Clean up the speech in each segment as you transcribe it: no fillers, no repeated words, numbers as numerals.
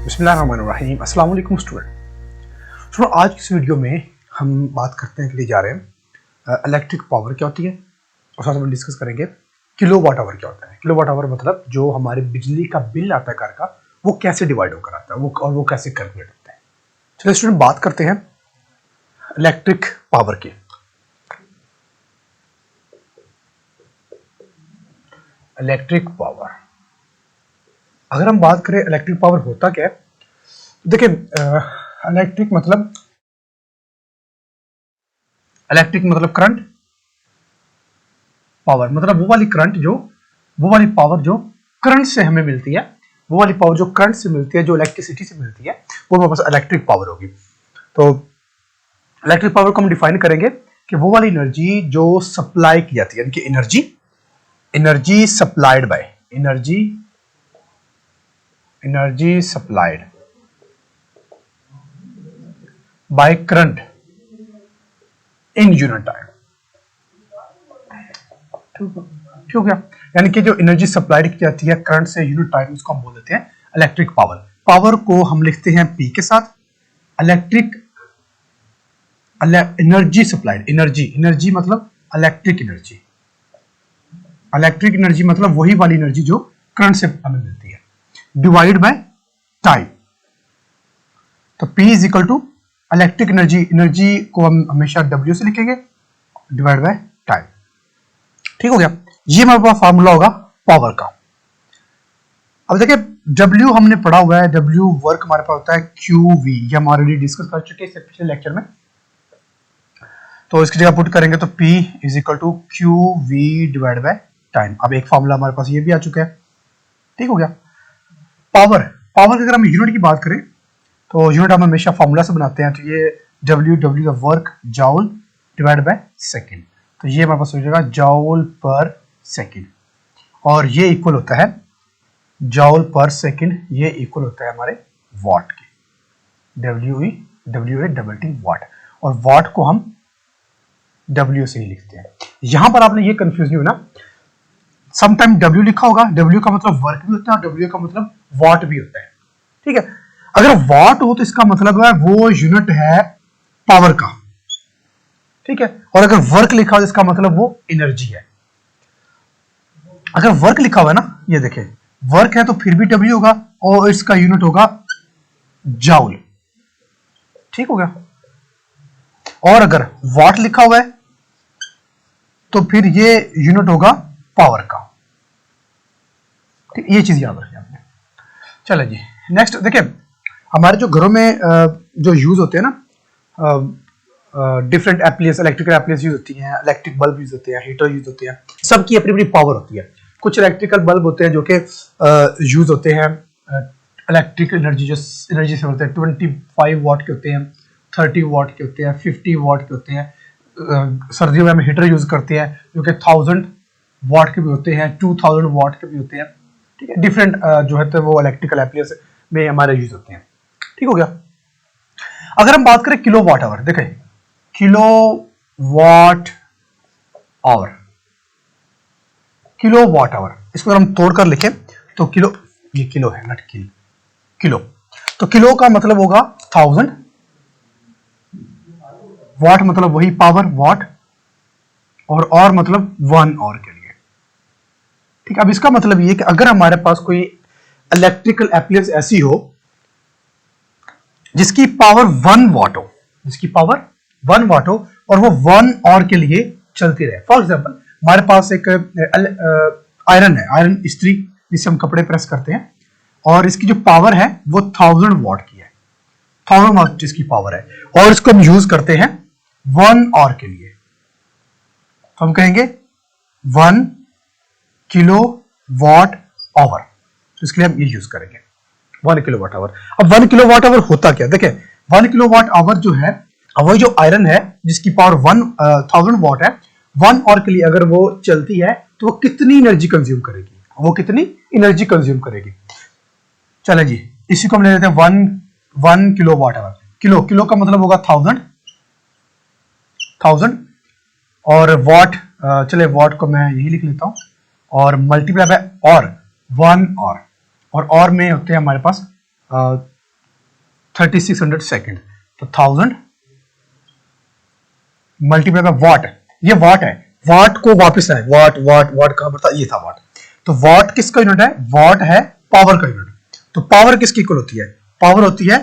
बिस्मिल्लाहिर्रहमानिर्रहीम। अस्सलाम वालेकुम स्टूडेंट। सुनो, आज की इस वीडियो में हम बात करने जा रहे हैं इलेक्ट्रिक पावर क्या होती है और साथ में डिस्कस करेंगे किलो वाट आवर क्या होता है। किलो वाट आवर मतलब जो हमारे बिजली का बिल आता है घर का, वो कैसे डिवाइड होकर आता है वो कैसे कैलकुलेट होता है। चलिए स्टूडेंट, बात करते हैं इलेक्ट्रिक पावर की। इलेक्ट्रिक पावर, अगर हम बात करें इलेक्ट्रिक पावर होता क्या है, देखिए इलेक्ट्रिक मतलब करंट, पावर मतलब वो वाली पावर जो करंट से हमें मिलती है, वो वाली पावर जो करंट से मिलती है, जो इलेक्ट्रिसिटी से मिलती है, वो हमारे पास इलेक्ट्रिक पावर होगी। तो इलेक्ट्रिक पावर को हम डिफाइन करेंगे कि वो वाली एनर्जी जो सप्लाई की जाती है, यानी कि energy supplied by current in unit time. ठीक हो गया? यानी कि जो एनर्जी सप्लाइड की जाती है करंट से यूनिट टाइम, उसको हम बोल देते हैं इलेक्ट्रिक पावर। पावर को हम लिखते हैं P के साथ। एनर्जी सप्लाइड, एनर्जी मतलब इलेक्ट्रिक एनर्जी मतलब वही वाली एनर्जी जो करंट से हमें मिलती है, डिवाइड बाय टाइम। तो P is equal to electric energy को हम हमेशा W से लिखेंगे, डिवाइड बाय टाइम। ठीक हो गया? ये हमारे पास फार्मूला होगा पावर का। अब देखिए W हमने पढ़ा हुआ है, W वर्क हमारे पास होता है QV, ये हम ऑलरेडी डिस्कस कर चुके हैं पिछले लेक्चर में। तो इसकी जगह पुट करेंगे तो P is equal to QV divide by time. अब एक फार्मूला हमारे पास ये भी आ चुका है। ठीक हो गया? पावर की अगर हम यूनिट की बात करें तो यूनिट हम हमेशा फार्मूला से बनाते हैं। तो ये W का वर्क जॉल डिवाइड बाय सेकेंड, तो ये हमारे पास हो जाएगा जॉल पर सेकेंड, और ये इक्वल होता है जॉल पर सेकेंड, ये इक्वल होता है हमारे वाट के, WA वाट, और वाट को हम W से ही लिखते हैं। यहां पर आपने ये कंफ्यूज नहीं होना, समटाइम W लिखा होगा, W का मतलब वर्क भी होता है और W का मतलब वाट भी होता है। ठीक है? अगर वाट हो तो इसका मतलब है वो यूनिट है पावर का। ठीक है? और अगर वर्क लिखा हो तो इसका मतलब वो एनर्जी है। अगर वर्क लिखा हुआ है ना, ये देखें वर्क है तो फिर भी W होगा और इसका यूनिट होगा जाउल। ठीक हो गया? और अगर वाट लिखा हुआ है तो फिर ये यूनिट होगा पावर का। ठीक, ये चीज याद रखिए आपने। चलो जी, नेक्स्ट देखिए, हमारे जो घरों में जो यूज होते हैं ना, different appliances, electrical appliances use होती हैं, इलेक्ट्रिक बल्ब यूज होते हैं, हीटर यूज होते हैं, सबकी अपनी अपनी पावर होती है। कुछ इलेक्ट्रिकल बल्ब होते हैं जो कि यूज होते हैं इलेक्ट्रिक एनर्जी, जो एनर्जी से होते हैं 25 वाट के होते हैं, 30 वाट के होते हैं, 50 वाट के होते हैं। सर्दियों में हम हीटर यूज करते हैं जो कि 1000 वाट के भी होते हैं, 2000 वाट के भी होते हैं। ठीक है? डिफरेंट जो है तो वो इलेक्ट्रिकल एप्लियंस में हमारे यूज होते हैं। ठीक हो गया? अगर हम बात करें किलो वाट आवर, देखें किलो वाट आवर, इसको अगर हम तोड़कर लिखें तो किलो, ये किलो है नट किलो, तो किलो का मतलब होगा 1000, वाट मतलब वही पावर वाट, और मतलब 1 आवर के लिए। ठीक, अब इसका मतलब ये कि अगर हमारे पास कोई इलेक्ट्रिकल एप्लियंस ऐसी हो जिसकी पावर 1 वाट हो और वो 1 आवर के लिए चलती रहे। फॉर एग्जांपल हमारे पास एक आयरन है, आयरन इस्त्री जिससे हम कपड़े प्रेस करते हैं, और इसकी जो पावर है वो 1000 वाट की है, 1000 वाट इसकी पावर है, और इसको हम यूज करते हैं 1 आवर के लिए। तो हम कहेंगे 1 किलो वाट आवर, तो इसके लिए हम ये यूज करेंगे 1 किलो वाट आवर। अब 1 किलो वाट आवर होता क्या? देखिए 1 किलो वाट आवर जो है, वही जो आयरन है जिसकी पावर 1000 वाट है, 1 आवर के लिए अगर वो चलती है तो वो कितनी एनर्जी कंज्यूम करेगी, चले जी, इसी को हम ले लेते हैं 1 किलो वाट आवर। किलो का मतलब होगा 1000, और वाट, चले वाट को मैं यही लिख लेता हूं, और मल्टीप्लाई बाय और 1 आवर, और में होते हैं हमारे पास 3600 सेकेंड। तो 1000 मल्टीप्लाई बाय वाट, ये वाट है, वाट को वापस आए, वाट वाट वाट कहां पर था, ये था वाट। तो वाट किसका यूनिट है, वाट है पावर का यूनिट। तो पावर किसकी इक्वल होती है, पावर होती है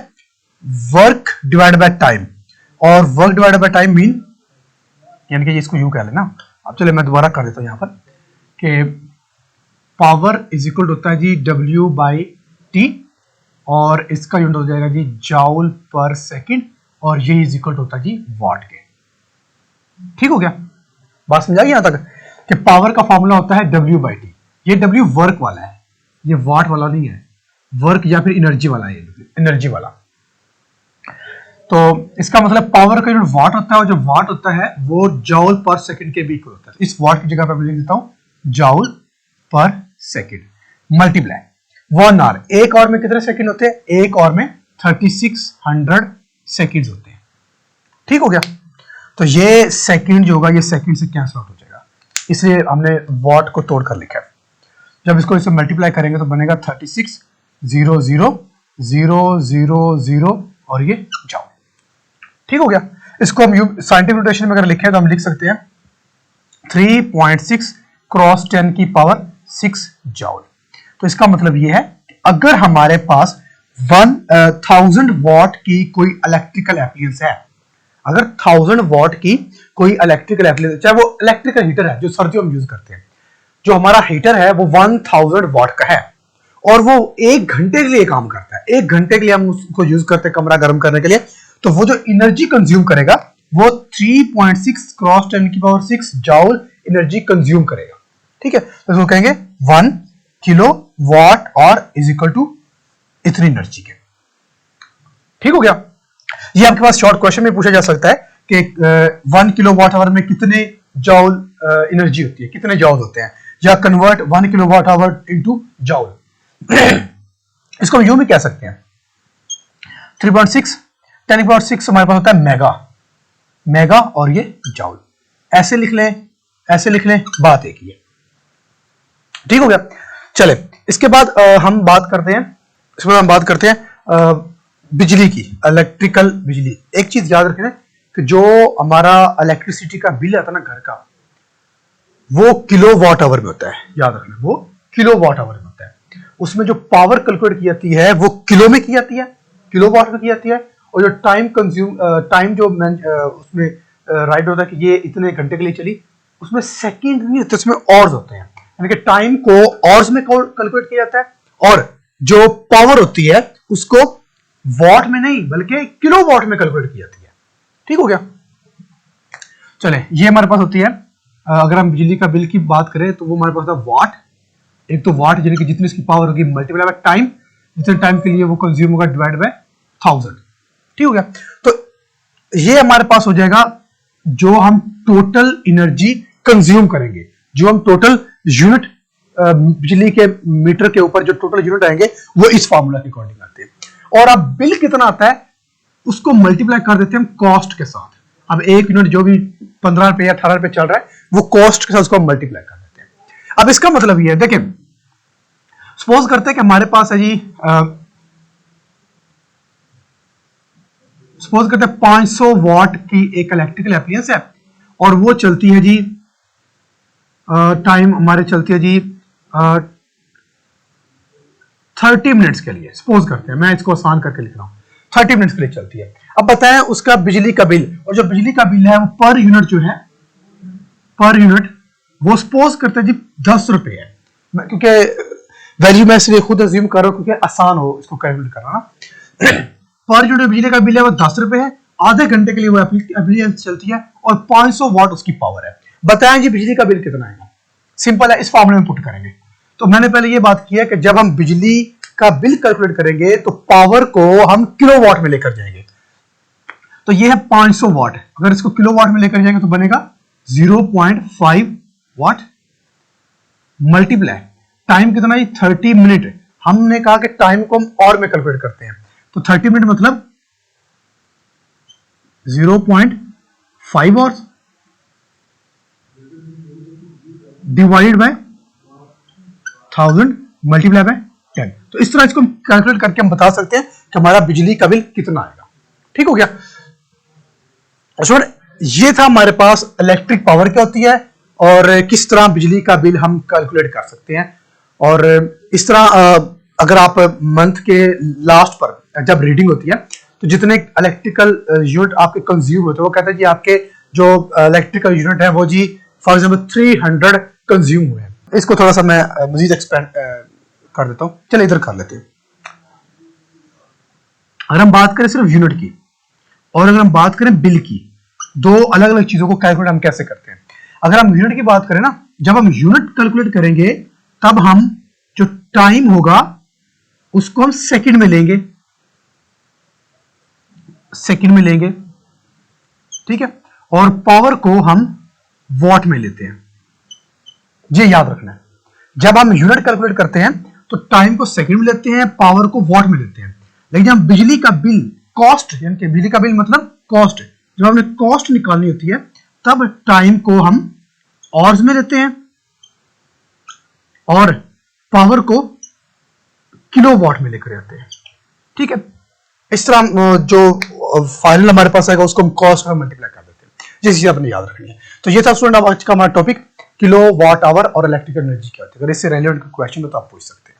वर्क डिवाइड बाय टाइम, और work divide by time mean, यानी कि इसको यूं कह लेना। अब चले मैं दोबारा कर देता हूं यहां पर कि पावर इज इक्वल होता है जी W बाई टी, और इसका यूनिट हो जाएगा जी जाउल पर सेकंड, और ये इज इक्वल होता है जी वाट के। ठीक हो गया, बात समझा गई यहां तक कि पावर का फॉर्मूला होता है W बाई टी। ये W वर्क वाला है, ये वाट वाला नहीं है, वर्क या फिर एनर्जी वाला है, एनर्जी वाला। तो इसका मतलब पावर का यूनिट वाट होता है, और जो वाट होता है वो जाउल पर सेकंड के भी इक्वल होता है। इस वाट की जगह पर मैं लिख देता हूं joule per second multiply 1 hour. एक आवर में कितने सेकंड होते हैं, एक आवर में 3600 सेकंड्स होते हैं। ठीक हो गया, तो ये सेकंड जो होगा ये सेकंड से कैंसिल आउट हो जाएगा, इसलिए हमने वॉट को तोड़ कर लिखा है। जब इसको इसे मल्टीप्लाई करेंगे तो बनेगा 36,000,000 और ये जाओ। ठीक हो गया, इसको हम साइंटिफिक नोटेशन में अगर लिखें तो हम लिख सकते हैं 3.6 क्रॉस 10 की पावर 6 जाउल। तो इसका मतलब ये है कि अगर हमारे पास 1000 वॉट की कोई इलेक्ट्रिकल एप्लायंस है, अगर 1000 वॉट की कोई इलेक्ट्रिकल एप्लायंस, चाहे वो इलेक्ट्रिकल हीटर है जो सर्दियों में यूज करते हैं, जो हमारा हीटर है वो 1000 वॉट का है और वो 1 घंटे के लिए काम करता है, 1 घंटे के लिए हम उसको यूज करते हैं कमरा गर्म करने के लिए, तो वो जो एनर्जी कंज्यूम करेगा वो 3.6 क्रॉस 10 की पावर 6 जाउल एनर्जी कंज्यूम करेगा। ठीक है, तो इसको कहेंगे 1 किलो वॉट और इज इक्वल टू इतनी एनर्जी के। ठीक हो गया, ये आपके पास शॉर्ट क्वेश्चन में पूछा जा सकता है कि 1 किलो वॉट आवर में कितने जाउल एनर्जी होती है, कितने जाउल होते हैं, या convert 1 kilo watt hour into joule. इसको हम यूं भी कह सकते हैं 3.6 10⁶ हमारे पास होता है मेगा, मेगा और ये जाउल, ऐसे लिख लें, ऐसे लिख लें, बात एक ही है। ठीक हो गया, चले इसके बाद हम बात करते हैं, इसमें हम बात करते हैं बिजली की, इलेक्ट्रिकल बिजली। एक चीज याद रखें कि जो हमारा इलेक्ट्रिसिटी का बिल आता है ना घर का, वो किलो वॉट आवर में होता है, याद रखना वो किलो वॉट आवर में होता है। उसमें जो पावर कैलकुलेट की जाती है वो किलो में की जाती है, किलो वॉट में की जाती है, और जो टाइम कंज्यूम टाइम जो उसमें राइट होता है कि ये इतने घंटे के लिए चली, उसमें सेकंड नहीं होते, उसमें आवर्स होते हैं, यानी कि टाइम को आवर्स में कैलकुलेट किया जाता है, और जो पावर होती है उसको वॉट में नहीं बल्कि किलो वॉट में कैलकुलेट की जाती है। ठीक हो गया, चले ये हमारे पास होती है, अगर हम बिजली का बिल की बात करें तो वो हमारे पास होता है वाट। एक तो वाट यानी कि जितनी इसकी पावर होगी मल्टीप्लाई बाय टाइम, जितने टाइम के लिए वो कंज्यूम होगा डिवाइड बाय 1000। ठीक हो गया, तो ये हमारे पास हो जाएगा जो हम टोटल एनर्जी कंज्यूम करेंगे, जो हम टोटल यूनिट बिजली के मीटर के ऊपर जो टोटल यूनिट आएंगे वो इस फार्मूला के अकॉर्डिंग आते हैं। और अब बिल कितना आता है उसको मल्टीप्लाई कर देते हैं हम कॉस्ट के साथ। अब एक यूनिट जो भी 15 रुपए या 18 रुपए चल रहा है वो कॉस्ट के साथ उसको मल्टीप्लाई कर देते हैं। अब इसका मतलब ये है, देखिए सपोज करते हैं कि हमारे पास है जी, सपोज करते हैं 500 वॉट की एक इलेक्ट्रिकल एप्लायंस है और वो चलती है जी, टाइम हमारे चलती है जी 30 मिनट्स के लिए। सपोज करते हैं, मैं इसको आसान करके लिख रहा हूं, 30 मिनट्स के लिए चलती है। अब बताएं उसका बिजली का बिल, और जो बिजली का बिल है वो पर यूनिट जो है, पर यूनिट वो सपोज करते हैं जी 10 रुपए है, क्योंकि वैल्यू मैं इसलिए खुद अज्यूम कर रहा हूं क्योंकि आसान हो इसको कैलकुलेट करना ना। पर यूनिट बिजली का बिल है वो 10 रुपए है, आधे घंटे के लिए वो एप्लायंस चलती है और 500 वॉट उसकी पावर है। बताएं जी बिजली का बिल कितना आएगा, सिंपल है, इस फॉर्मूले में पुट करेंगे। तो मैंने पहले ये बात की है कि जब हम बिजली का बिल कैलकुलेट करेंगे तो पावर को हम किलोवाट में लेकर जाएंगे। तो ये है 500 वॉट, अगर इसको किलोवाट में लेकर जाएंगे तो बनेगा 0.5 वॉट मल्टीप्लाई टाइम कितना है 30 मिनट। हमने कहा कि टाइम को हम और में कैलकुलेट करते हैं, तो 30 मिनट मतलब 0.5 hours divided by 1000 multiply by 10। तो इस तरह इसको कैलकुलेट करके हम बता सकते हैं कि हमारा बिजली का बिल कितना आएगा। ठीक हो गया। ये था हमारे पास इलेक्ट्रिक पावर क्या होती है और किस तरह बिजली का बिल हम कैलकुलेट कर सकते हैं। और इस तरह अगर आप मंथ के लास्ट पर जब रीडिंग होती है तो जितने इलेक्ट्रिकल यूनिट आपके कंज्यूम होते हैं, वो कहते हैं कि आपके जो इलेक्ट्रिकल यूनिट है वो जी फॉर एग्जाम्पल 300 कंज्यूम हुए हैं। इसको थोड़ा सा मैं मजीद एक्सपेंड कर देता हूं। चलिए इधर कर लेते हैं। अगर हम बात करें सिर्फ यूनिट की और अगर हम बात करें बिल की, दो अलग अलग चीजों को कैलकुलेट हम कैसे करते हैं। अगर हम यूनिट की बात करें ना, जब हम यूनिट कैलकुलेट करेंगे तब हम जो टाइम होगा उसको हम सेकंड में लेंगे, ठीक है, और पावर को हम वॉट में लेते हैं। ये याद रखना है, जब हम यूनिट कैलकुलेट करते हैं तो टाइम को सेकंड में लेते हैं, पावर को वॉट में लेते हैं। लेकिन जब बिजली का बिल कॉस्ट, यानी कि बिजली का बिल मतलब कॉस्ट, जब हमने कॉस्ट निकालनी होती है तब टाइम को हम आवर्स में लेते हैं और पावर को किलोवाट में लेकर आते हैं। ठीक है, इस तरह जो फाइनल हमारे पास आएगा उसको हम कॉस्ट में मल्टीप्लाई कर देते हैं। ये चीज आपने याद रखनी है। तो ये था स्टूडेंट आज का हमारा टॉपिक, किलो वाट आवर और इलेक्ट्रिकल एनर्जी क्या होती है। अगर इससे रिलेवेंट क्वेश्चन हो तो आप पूछ सकते हैं।